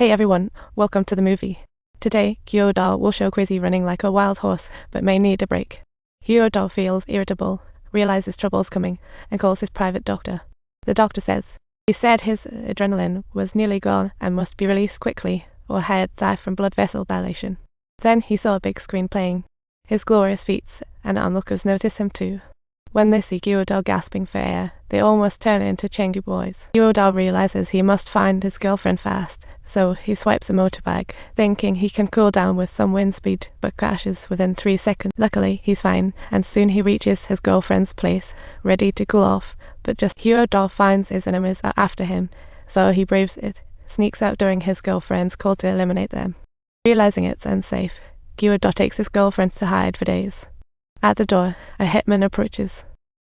Hey everyone, welcome to the movie. Today, Gyodal will show Quizzy running like a wild horse, but may need a break. Gyodal feels irritable, realizes trouble's coming, and calls his private doctor. The doctor says, he said his adrenaline was nearly gone and must be released quickly, or he'd die from blood vessel dilation. Then he saw a big screen playing his glorious feats, and onlookers notice him too. When they see Gyodal gasping for air, they almost turn into Chengdu boys. Gyodal realizes he must find his girlfriend fast, so he swipes a motorbike, thinking he can cool down with some wind speed, but crashes within 3 seconds. Luckily, he's fine, and soon he reaches his girlfriend's place, ready to cool off, but just Gyodal finds his enemies are after him, so he braves it, sneaks out during his girlfriend's call to eliminate them. Realizing it's unsafe, Gyodal takes his girlfriend to hide for days. At the door, a hitman approaches.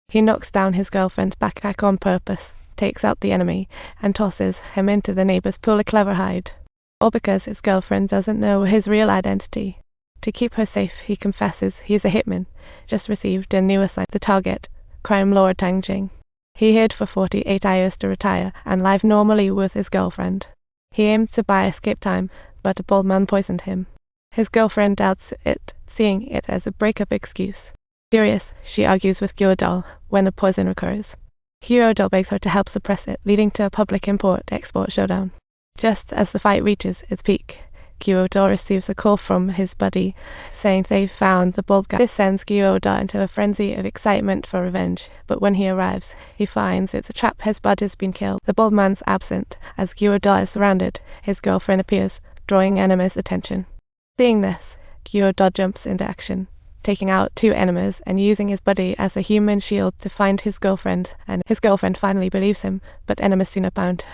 He knocks down his girlfriend's backpack on purpose, takes out the enemy, and tosses him into the neighbor's pool of clever hide. All because his girlfriend doesn't know his real identity. To keep her safe, he confesses he's a hitman, just received a new assignment, the target, crime lord Tang Jing. He hid for 48 hours to retire and live normally with his girlfriend. He aimed to buy escape time, but a bold man poisoned him. His girlfriend doubts it, seeing it as a breakup excuse. Furious, she argues with Gyodal when a poison occurs. Gyodal begs her to help suppress it, leading to a public import-export showdown. Just as the fight reaches its peak, Gyodal receives a call from his buddy, saying they've found the bald guy. This sends Gyodal into a frenzy of excitement for revenge, but when he arrives, he finds it's a trap. His buddy's been killed. The bald man's absent. As Gyodal is surrounded, his girlfriend appears, drawing enemies' attention. Seeing this, Gyodal jumps into action, taking out 2 enemies and using his buddy as a human shield to find his girlfriend, and his girlfriend finally believes him, but enemies soon abound.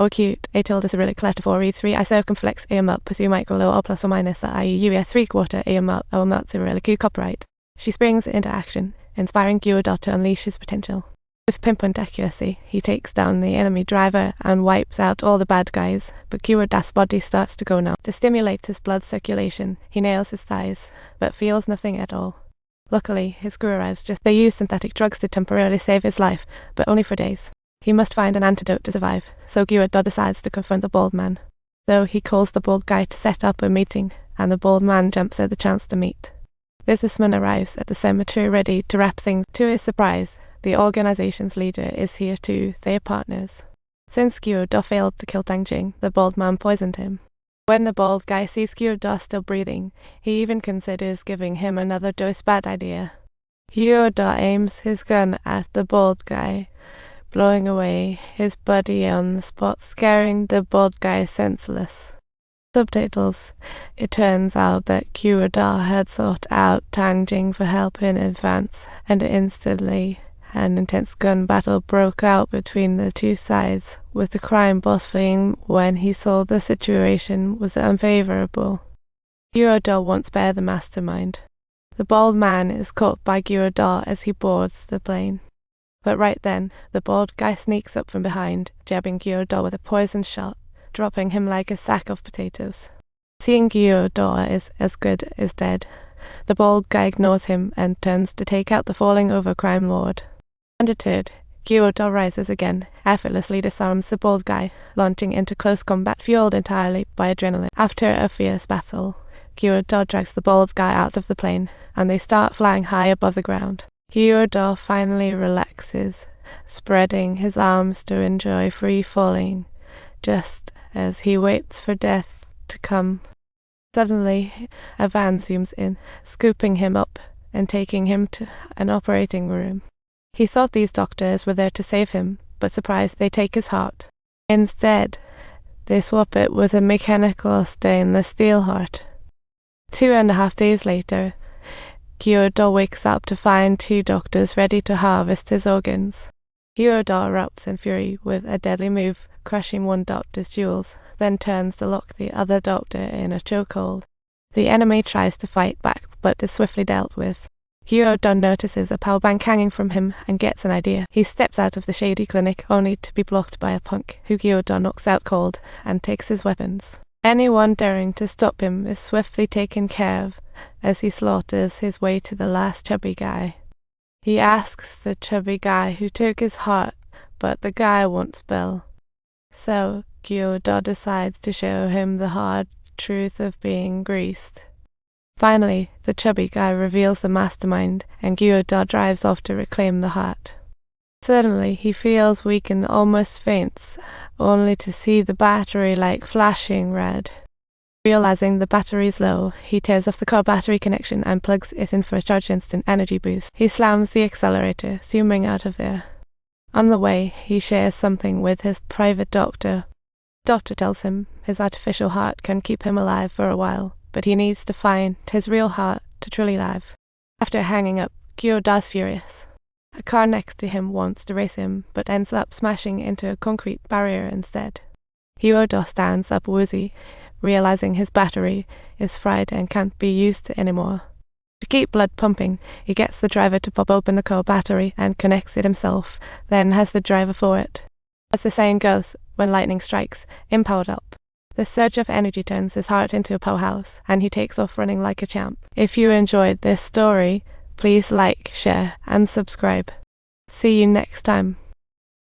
Cute, A tilde cyrillic letter 4 E3 I circumflex am up pursue micro low or plus or minus i.e. UA 3/4 am up O not cyrillic U copyright. She springs into action, inspiring Gyodal to unleash his potential. With pinpoint accuracy, he takes down the enemy driver and wipes out all the bad guys, but Gyodal's body starts to go numb. To stimulate his blood circulation, he nails his thighs, but feels nothing at all. Luckily, his crew arrives just. They use synthetic drugs to temporarily save his life, but only for days. He must find an antidote to survive, so Gyodal decides to confront the bald man. So he calls the bald guy to set up a meeting, and the bald man jumps at the chance to meet. Businessman arrives at the cemetery ready to wrap things. To his surprise, the organization's leader is here too. They are partners. Since Gyodal failed to kill Tang Jing, the bald man poisoned him. When the bald guy sees Gyodal still breathing, he even considers giving him another dose. Bad idea. Gyodal aims his gun at the bald guy, blowing away his buddy on the spot, scaring the bald guy senseless. Subtitles. It turns out that Gyodal had sought out Tang Jing for help in advance, and instantly an intense gun battle broke out between the two sides, with the crime boss fleeing when he saw the situation was unfavorable. Gyodal won't spare the mastermind. The bald man is caught by Gyodal as he boards the plane. But right then, the bald guy sneaks up from behind, jabbing Gyodal with a poison shot, dropping him like a sack of potatoes. Seeing Gyodal is as good as dead, the bald guy ignores him and turns to take out the falling over crime lord. Undeterred, Gyodal rises again, effortlessly disarms the bald guy, launching into close combat fueled entirely by adrenaline. After a fierce battle, Gyodal drags the bald guy out of the plane, and they start flying high above the ground. Gyodal finally relaxes, spreading his arms to enjoy free falling, just as he waits for death to come. Suddenly, a van zooms in, scooping him up and taking him to an operating room. He thought these doctors were there to save him, but surprised they take his heart. Instead, they swap it with a mechanical stainless steel heart. 2.5 days later, Gyodal wakes up to find 2 doctors ready to harvest his organs. Gyodal erupts in fury with a deadly move, crushing one doctor's jewels, then turns to lock the other doctor in a chokehold. The enemy tries to fight back, but is swiftly dealt with. Gyodal notices a power bank hanging from him and gets an idea. He steps out of the shady clinic only to be blocked by a punk, who Gyodal knocks out cold and takes his weapons. Anyone daring to stop him is swiftly taken care of, as he slaughters his way to the last chubby guy. He asks the chubby guy who took his heart, but the guy won't spill. So Gyudo decides to show him the hard truth of being greased. Finally, the chubby guy reveals the mastermind, and Gyudo drives off to reclaim the heart. Suddenly, he feels weak and almost faints, only to see the battery light flashing red. Realizing the battery's low, he tears off the car battery connection and plugs it in for a charge instant energy boost. He slams the accelerator, zooming out of there. On the way, he shares something with his private doctor. Doctor tells him his artificial heart can keep him alive for a while, but he needs to find his real heart to truly live. After hanging up, Gyudo's furious. A car next to him wants to race him, but ends up smashing into a concrete barrier instead. Gyudo stands up woozy, realizing his battery is fried and can't be used anymore. To keep blood pumping, he gets the driver to pop open the car battery and connects it himself, then has the driver for it. As the saying goes, when lightning strikes, empowered up. The surge of energy turns his heart into a powerhouse, and he takes off running like a champ. If you enjoyed this story, please like, share, and subscribe. See you next time.